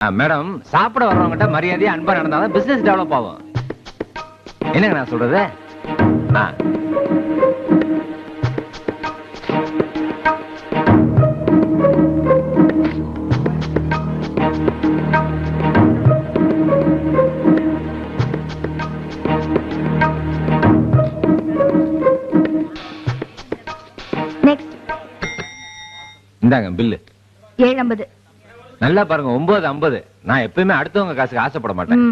Madam சாப்பிட வர்றவங்கிட்ட மரியாதையா அன்பா நடந்தாதான் பிசினஸ் டெவலப் ஆகும். என்னங்க நான் சொல்றது? இந்தாங்க பில்லு. 7.50. நல்லா பாருங்க, 9.50. நான் எப்பயுமே அடுத்தவங்க காசுக்கு ஆசைப்பட மாட்டேன்.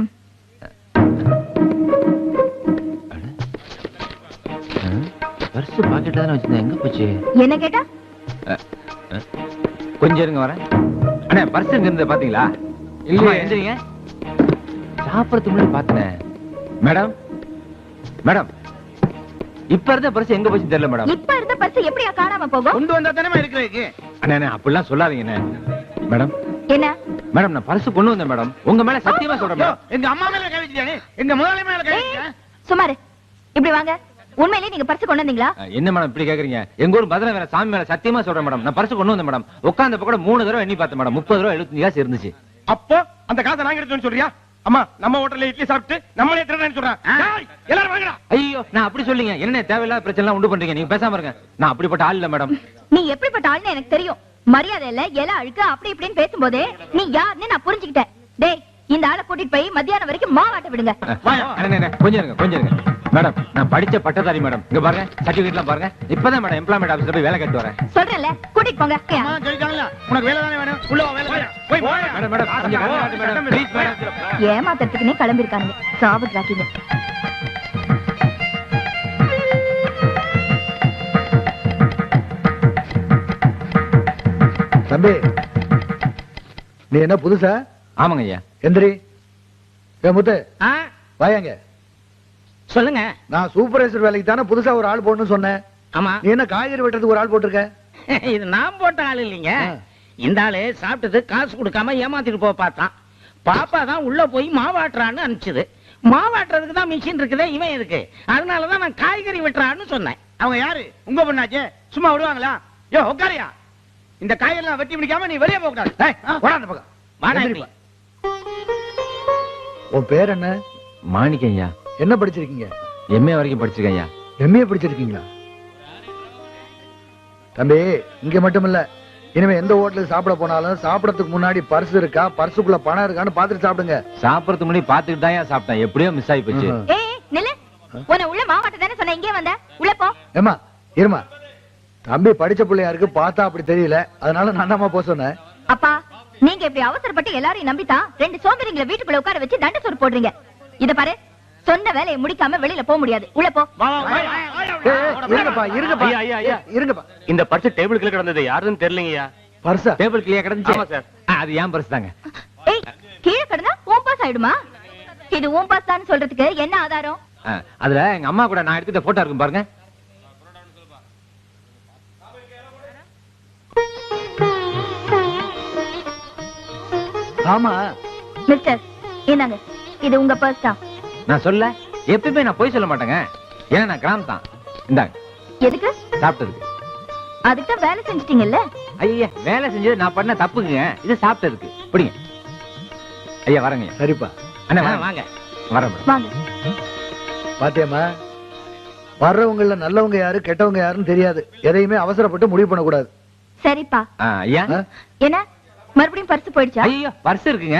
பர்ஸ் பாக்கெட்ல தானே வச்சிருந்தேன், எங்க போச்சு? என்ன கேட்டா? கொஞ்சம் இருங்க வரேன். அண்ணே பர்ஸ் எங்க இருந்து பாத்தீங்களா? இல்ல எந்திரிங்க. சாப்பிடறதுக்கு முன்னாடி பார்த்தேன். மேடம் மேடம் இப்ப இருந்த பர்ஸ் எங்க போச்சு தெரியல மேடம். இப்ப இருந்த பர்ஸ் எப்படியா காணாம போகும்? கொண்டு வந்தா தானே இருக்கு. அண்ணே அப்படிலாம் சொல்லாதீங்க மேடம். என்ன மேடம் நான் பர்ஸ் கொண்டு வந்தேன் மேடம். உங்க மேல சத்தியமா சொல்றேன் மேடம். எங்க அம்மா மேல கை வச்சிட்டானே, எங்க முதலாளி மேல கை வச்சிட்டானே. சுமாரு இப்படி வாங்க. உண்மையிலேயே நீங்க பர்ஸ் கொண்டு வந்தீங்களா? என்ன மேடம் இப்படி கேக்குறீங்க? எங்க ஊர் பதில வேற சாமி மேல சத்தியமா சொல்றேன் மேடம். நான் பர்ஸ் கொண்டு வந்தேன் மேடம். உட்கார்ந்தப்ப கூட 3 தடவை எண்ணி பார்த்தேன் மேடம். 30 ரூபாய் 75 காசு இருந்துச்சு. அப்போ அந்த காசை நாங்க எடுத்துன்னு சொல்றியா? அம்மா நம்ம ஹோட்டல்ல இட்லி சாப்பிட்டு நம்மளே திருடன்னு சொல்றான். எல்லாரும் வாங்கடா. ஐயோ நான் அப்படி சொல்லிங்க. என்ன தேவையில்லாத பிரச்சனை எல்லாம் உண்டு பண்றீங்க. நீங்க பேசாம இருங்க. நான் அப்படிப்பட்ட ஆள் இல்ல மேடம். நீ எப்படிப்பட்ட ஆள்னு எனக்கு தெரியும். மரியாதை இல்ல, எல அழுக்கு அப்படி இப்படின்னு பேசும்போதே நீ யாருன்னு நான் புரிஞ்சுக்கிட்டேன். டேய் இந்த ஆளை கூட்டிட்டு போய் மத்தியானம் வரைக்கும் மாவாட்ட விடுங்க. கொஞ்சம் இருங்க மேடம். நான் படிச்ச பட்டதாரி மேடம். இங்க பாருங்க, சர்டிபிகேட்லாம் பாருங்க. இப்பதான் மேடம் எம்ப்ளாய்மெண்ட் ஆபீஸ்ல போய் வேலை கேட்டு வரேன். சொல்றேன்ல, கூட்டிட்டு போங்க. உனக்கு வேலை தானே வேணும். உள்ள வேலை போய் மேடம் கொஞ்சம் ப்ளீஸ் மேடம். ஏமாத்துறதுக்குனே கிளம்பி இருக்காங்க. சாபத்ராக்கிங்க. தம்பி நீ என்ன புதுசா? ஆமாங்க ஐயா. எந்திரி. முத்து வாயாங்க. சொல்லுங்க. நான் சூப்பர்வைசர் வேலைக்கு தானே புதுசா ஒரு ஆள் போடணும்னு சொன்னேன். ஆமா. நீ என்ன காய்கறி வெட்டுறதுக்கு ஒரு ஆள் போட்டிருக்க? இது நான் போட்ட ஆள் இல்லைங்க. இந்த ஆளு சாப்பிட்டது காசு கொடுக்காம ஏமாத்திட்டு போக பார்த்தான். பாப்பா தான் உள்ள போய் மாவாட்டுறான்னு அனுப்பிச்சது. மாவாட்டுறதுக்கு தான் மிஷின் இருக்குதே, இவன் இருக்கு. அதனாலதான் நான் காய்கறி வெட்டுறான்னு சொன்னேன். அவங்க யாரு? உங்க பொண்ணாச்சே, சும்மா விடுவாங்களா? யோ உட்காரியா, இந்த காயெல்லாம் வெட்டி முடிக்காம நீ வெளியே போக கூடாது. உன் பேர் என்ன? மாணிக்கம் ஐயா. என்ன படிச்சிருக்கீங்க? எம்ஏ வரைக்கும் படிச்சிருக்கேன் ஐயா. எம்ஏ படிச்சிருக்கீங்களா? தம்பி இங்க மட்டும் இல்ல, இனிமே எந்த ஹோட்டலுக்கு சாப்பிட போனாலும் சாப்பிடறதுக்கு முன்னாடி பர்ஸ் இருக்கா, பர்சுக்குள்ள பணம் இருக்கான்னு பாத்துட்டு சாப்பிடுங்க. சாப்பிடறதுக்கு முன்னாடி பாத்துட்டு தான் சாப்பிட்டேன். எப்படியோ மிஸ் ஆகி போச்சு. ஏய் நில்லு. உன்னை உள்ள மாவாட்ட தானே சொன்ன, இங்கே வந்த. உள்ள போ. ஏமா இருமா. தம்பி படிச்ச பிள்ளையா இருக்கு, பார்த்தா அப்படி தெரியல, அதனால நான் தான் போக சொன்னேன். அப்பா நீங்க இப்படி அவசரப்பட்டு எல்லாரையும் நம்பித்தான் 2 சோம்பேறிங்களை வீட்டுக்குள்ள உட்கார வச்சு தண்ட சோறு போடுறீங்க. இத பாரு, சொன்ன வேலையை முடிக்காம வெளியில போக முடியாது. உள்ள போ. இருங்கப்பா இருங்கப்பா. இந்த பர்ஸ் டேபிளுக்குள்ள கிடந்தது யாருன்னு தெரியலங்கய்யா. பர்ஸா? டேபிள் கிளியா கிடந்துச்சு. ஆமா சார். அது ஏன் பர்ஸ் தாங்க. ஏய் கீழே கிடந்தா ஓம் பாஸ் ஆயிடுமா? இது ஓம் பாஸ் தான் சொல்றதுக்கு என்ன ஆதாரம்? அதுல எங்க அம்மா கூட நான் எடுத்துட்ட போட்டோ இருக்கும் பாருங்க. ஆமா மிஸ்டர் என்னங்க, இது உங்க பர்ஸ் தான். நான் சொல்ல எப்பவுமே நான் போய் சொல்ல மாட்டேங்க. ஏன்னா நான் கிராம் தான். இந்தாங்க. எதுக்கு? சாப்பிட்டதுக்கு. அதுக்கு தான் வேலை செஞ்சிட்டீங்கல்ல. ஐயா வேலை செஞ்சது நான் பண்ண தப்புங்க. இது சாப்பிட்டதுக்கு. பிடிங்க ஐயா. வரங்க. சரிப்பா. அண்ணா வாங்க. வரேன் வாங்க. பாத்தியம்மா, வர்றவங்கள நல்லவங்க யாரு கெட்டவங்க யாருன்னு தெரியாது. எதையுமே அவசரப்பட்டு முடிவு பண்ண கூடாது. சரிப்பா. ஐயா என்ன மறுபடியும் பர்ஸ் போயிடுச்சா? ஐயோ பர்ஸ் இருக்குங்க.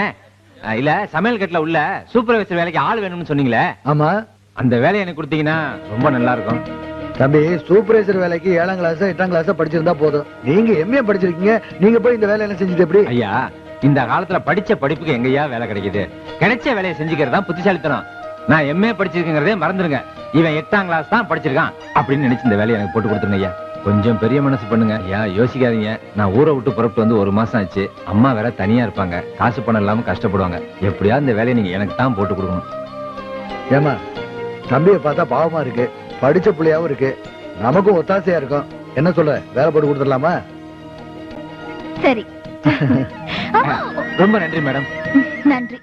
இல்ல சமையல் கட்டுல உள்ள சூப்பர்வைசர் வேலைக்கு ஆள் வேணும்னு சொன்னீங்களே. ஆமா. அந்த வேலையை எனக்கு கொடுத்தீங்கன்னா ரொம்ப நல்லா இருக்கும். தம்பி சூப்பர்வைசர் வேலைக்கு 7ஆம் கிளாஸ் 8ஆம் கிளாஸ் படிச்சிருந்தா போதும். நீங்க எம்ஏ படிச்சிருக்கீங்க, நீங்க போய் இந்த வேலையெல்லாம் செஞ்சது எப்படி? ஐயா இந்த காலத்துல படிச்ச படிப்புக்கு எங்கயா வேலை கிடைக்குது? கிடைச்ச வேலையை செஞ்சுக்கிறது தான் புத்திசாலித்தனம். நான் எம்ஏ படிச்சிருக்கேங்கிறதே மறந்துருங்க. இவன் 8ஆம் கிளாஸ் தான் படிச்சிருக்கான் அப்படின்னு நினைச்சு இந்த வேலையை எனக்கு போட்டு கொடுத்துருங்க ஐயா. கொஞ்சம் பெரிய மனசு பண்ணுங்க ஐயா. யோசிக்காதீங்க. நான் ஊரை விட்டு புறப்பட்டு வந்து 1 மாசம் ஆச்சு. அம்மா வேற தனியா இருப்பாங்க. காசு பணம் இல்லாம கஷ்டப்படுவாங்க. எப்படியாவது இந்த வேலையை நீங்க எனக்கு தான் போட்டு கொடுக்கணும். ஏமா தம்பியை பார்த்தா பாவமா இருக்கு, படிச்ச பிள்ளையாவும் இருக்கு, நமக்கும் ஒத்தாசையா இருக்கும். என்ன சொல்ற, வேலை போட்டு கொடுத்துடலாமா? சரி. ரொம்ப நன்றி மேடம். நன்றி.